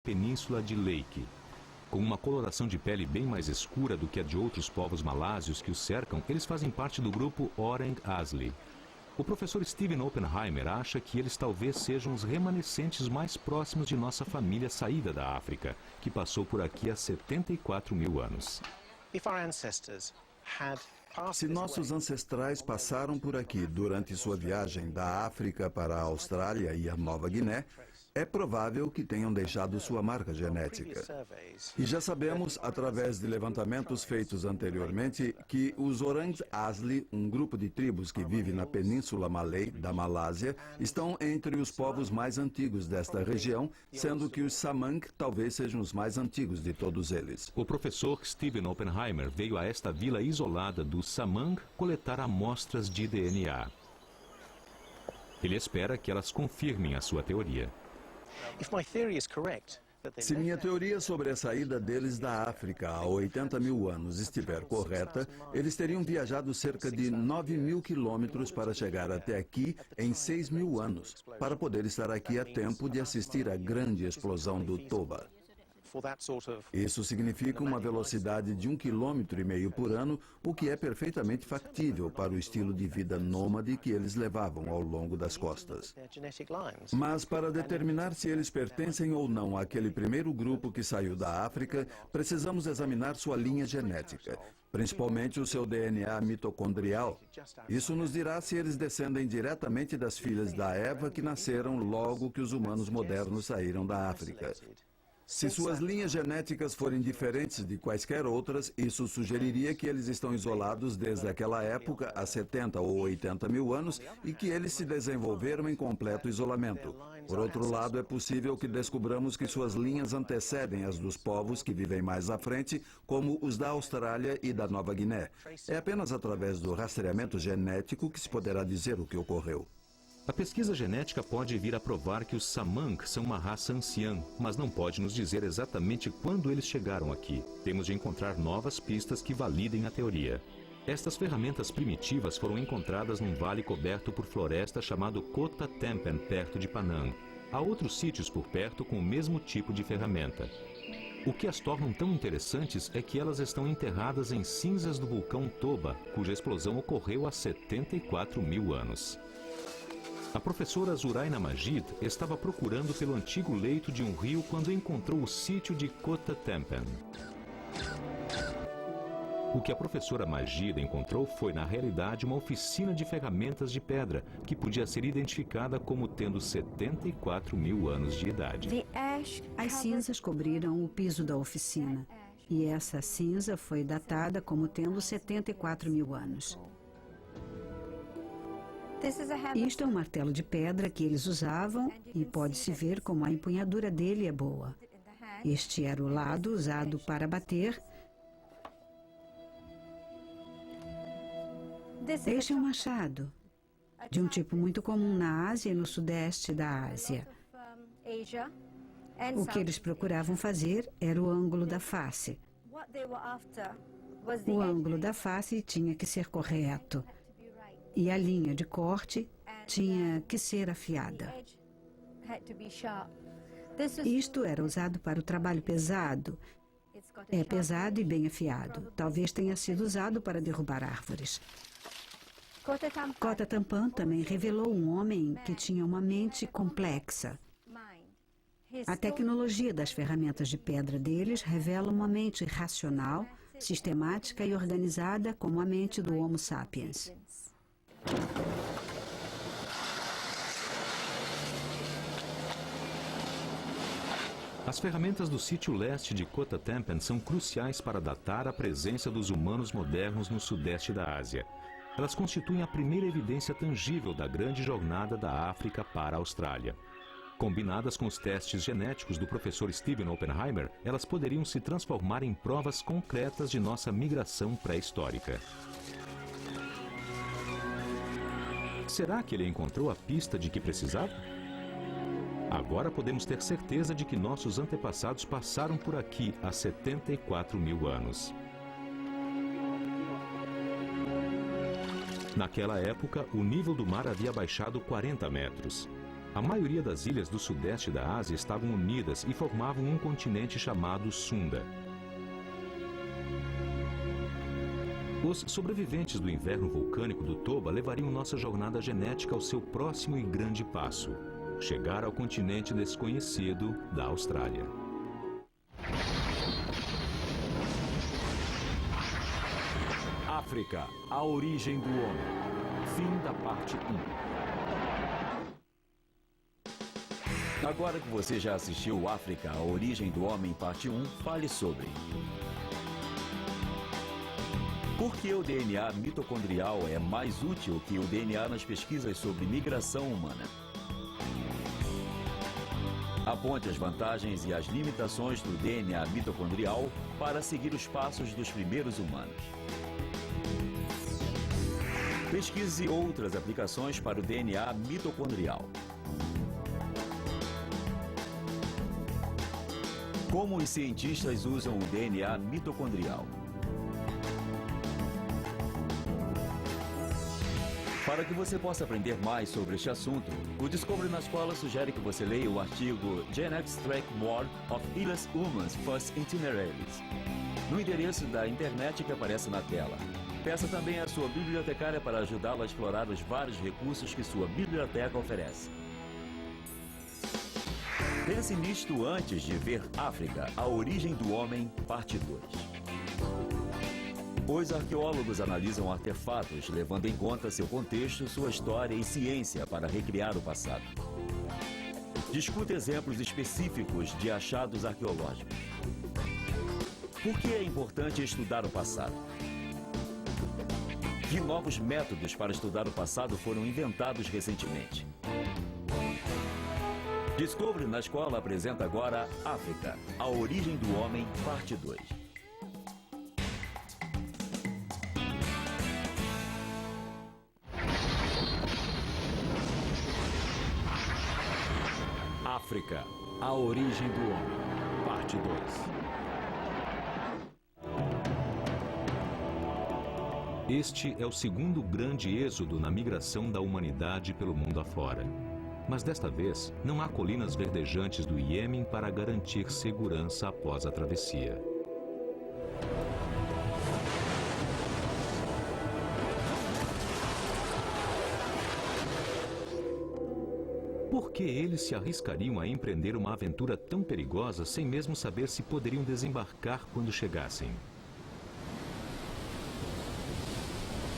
Península de Leyte. Com uma coloração de pele bem mais escura do que a de outros povos malásios que os cercam, eles fazem parte do grupo Orang Asli. O professor Stephen Oppenheimer acha que eles talvez sejam os remanescentes mais próximos de nossa família saída da África, que passou por aqui há 74 mil anos. Se nossos ancestrais passaram por aqui durante sua viagem da África para a Austrália e a Nova Guiné, é provável que tenham deixado sua marca genética. E já sabemos, através de levantamentos feitos anteriormente, que os Orang Asli, um grupo de tribos que vive na Península Malay, da Malásia, estão entre os povos mais antigos desta região, sendo que os Samang talvez sejam os mais antigos de todos eles. O professor Stephen Oppenheimer veio a esta vila isolada do Samang coletar amostras de DNA. Ele espera que elas confirmem a sua teoria. Se minha teoria sobre a saída deles da África há 80 mil anos estiver correta, eles teriam viajado cerca de 9 mil quilômetros para chegar até aqui em 6 mil anos, para poder estar aqui a tempo de assistir à grande explosão do Toba. Isso significa uma velocidade de 1,5 km por ano, o que é perfeitamente factível para o estilo de vida nômade que eles levavam ao longo das costas. Mas para determinar se eles pertencem ou não àquele primeiro grupo que saiu da África, precisamos examinar sua linha genética, principalmente o seu DNA mitocondrial. Isso nos dirá se eles descendem diretamente das filhas da Eva que nasceram logo que os humanos modernos saíram da África. Se suas linhas genéticas forem diferentes de quaisquer outras, isso sugeriria que eles estão isolados desde aquela época, há 70 ou 80 mil anos, e que eles se desenvolveram em completo isolamento. Por outro lado, é possível que descubramos que suas linhas antecedem as dos povos que vivem mais à frente, como os da Austrália e da Nova Guiné. É apenas através do rastreamento genético que se poderá dizer o que ocorreu. A pesquisa genética pode vir a provar que os Samang são uma raça anciã, mas não pode nos dizer exatamente quando eles chegaram aqui. Temos de encontrar novas pistas que validem a teoria. Estas ferramentas primitivas foram encontradas num vale coberto por floresta chamado Kota Tempen, perto de Penang. Há outros sítios por perto com o mesmo tipo de ferramenta. O que as tornam tão interessantes é que elas estão enterradas em cinzas do vulcão Toba, cuja explosão ocorreu há 74 mil anos. A professora Zuraina Majid estava procurando pelo antigo leito de um rio quando encontrou o sítio de Kota Tempen. O que a professora Majid encontrou foi, na realidade, uma oficina de ferramentas de pedra, que podia ser identificada como tendo 74 mil anos de idade. As cinzas cobriram o piso da oficina, e essa cinza foi datada como tendo 74 mil anos. Isto é um martelo de pedra que eles usavam e pode-se ver como a empunhadura dele é boa. Este era o lado usado para bater. Este é um machado, de um tipo muito comum na Ásia e no sudeste da Ásia. O que eles procuravam fazer era o ângulo da face. O ângulo da face tinha que ser correto. E a linha de corte tinha que ser afiada. Isto era usado para o trabalho pesado. É pesado e bem afiado. Talvez tenha sido usado para derrubar árvores. Kota Tempen também revelou um homem que tinha uma mente complexa. A tecnologia das ferramentas de pedra deles revela uma mente racional, sistemática e organizada como a mente do Homo sapiens. As ferramentas do sítio leste de Kota Tempen são cruciais para datar a presença dos humanos modernos no sudeste da Ásia. Elas constituem a primeira evidência tangível da grande jornada da África para a Austrália. Combinadas com os testes genéticos do professor Stephen Oppenheimer, elas poderiam se transformar em provas concretas de nossa migração pré-histórica. Será que ele encontrou a pista de que precisava? Agora podemos ter certeza de que nossos antepassados passaram por aqui há 74 mil anos. Naquela época, o nível do mar havia baixado 40 metros. A maioria das ilhas do sudeste da Ásia estavam unidas e formavam um continente chamado Sunda. Os sobreviventes do inverno vulcânico do Toba levariam nossa jornada genética ao seu próximo e grande passo: chegar ao continente desconhecido da Austrália. África, a origem do homem. Fim da parte 1. Agora que você já assistiu África, a origem do homem, parte 1, fale sobre. Por que o DNA mitocondrial é mais útil que o DNA nas pesquisas sobre migração humana? Aponte as vantagens e as limitações do DNA mitocondrial para seguir os passos dos primeiros humanos. Pesquise outras aplicações para o DNA mitocondrial. Como os cientistas usam o DNA mitocondrial? Para que você possa aprender mais sobre este assunto, o Descobre na Escola sugere que você leia o artigo Gen Extract More of Ilhas Humans First Itineraries, no endereço da internet que aparece na tela. Peça também à sua bibliotecária para ajudá-la a explorar os vários recursos que sua biblioteca oferece. Pense nisto antes de ver África, a origem do homem, parte 2. Os arqueólogos analisam artefatos, levando em conta seu contexto, sua história e ciência para recriar o passado. Discuta exemplos específicos de achados arqueológicos. Por que é importante estudar o passado? Que novos métodos para estudar o passado foram inventados recentemente? Descobre na Escola apresenta agora África, a origem do homem, parte 2. África, a origem do homem, parte 2. Este é o segundo grande êxodo na migração da humanidade pelo mundo afora. Mas desta vez, não há colinas verdejantes do Iêmen para garantir segurança após a travessia. Por que eles se arriscariam a empreender uma aventura tão perigosa sem mesmo saber se poderiam desembarcar quando chegassem?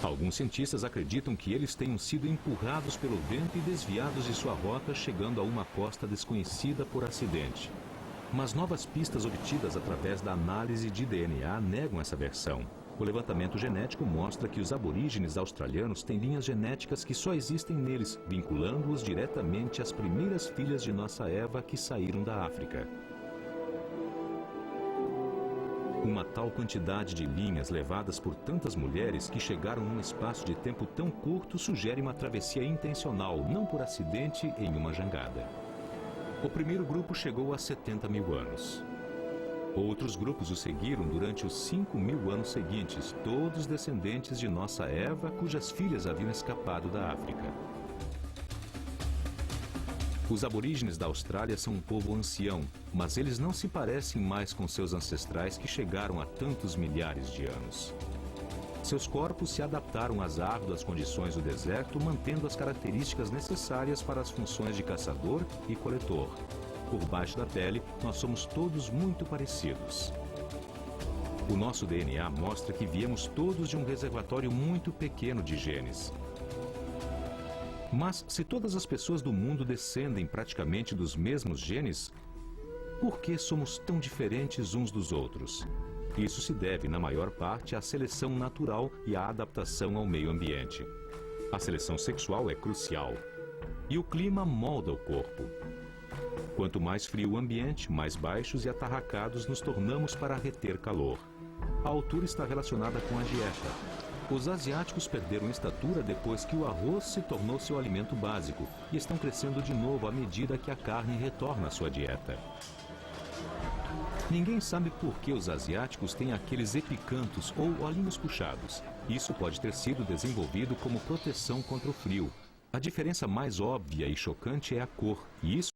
Alguns cientistas acreditam que eles tenham sido empurrados pelo vento e desviados de sua rota, chegando a uma costa desconhecida por acidente. Mas novas pistas obtidas através da análise de DNA negam essa versão. O levantamento genético mostra que os aborígenes australianos têm linhas genéticas que só existem neles, vinculando-os diretamente às primeiras filhas de nossa Eva que saíram da África. Uma tal quantidade de linhas levadas por tantas mulheres que chegaram num espaço de tempo tão curto sugere uma travessia intencional, não por acidente, em uma jangada. O primeiro grupo chegou a 70 mil anos. Outros grupos o seguiram durante os 5.000 anos seguintes, todos descendentes de nossa Eva, cujas filhas haviam escapado da África. Os aborígenes da Austrália são um povo ancião, mas eles não se parecem mais com seus ancestrais que chegaram há tantos milhares de anos. Seus corpos se adaptaram às árduas condições do deserto, mantendo as características necessárias para as funções de caçador e coletor. Por baixo da pele, nós somos todos muito parecidos. O nosso DNA mostra que viemos todos de um reservatório muito pequeno de genes. Mas, se todas as pessoas do mundo descendem praticamente dos mesmos genes, por que somos tão diferentes uns dos outros? Isso se deve, na maior parte, à seleção natural e à adaptação ao meio ambiente. A seleção sexual é crucial. E o clima molda o corpo. Quanto mais frio o ambiente, mais baixos e atarracados nos tornamos para reter calor. A altura está relacionada com a dieta. Os asiáticos perderam estatura depois que o arroz se tornou seu alimento básico e estão crescendo de novo à medida que a carne retorna à sua dieta. Ninguém sabe por que os asiáticos têm aqueles epicantos ou olhinhos puxados. Isso pode ter sido desenvolvido como proteção contra o frio. A diferença mais óbvia e chocante é a cor, e isso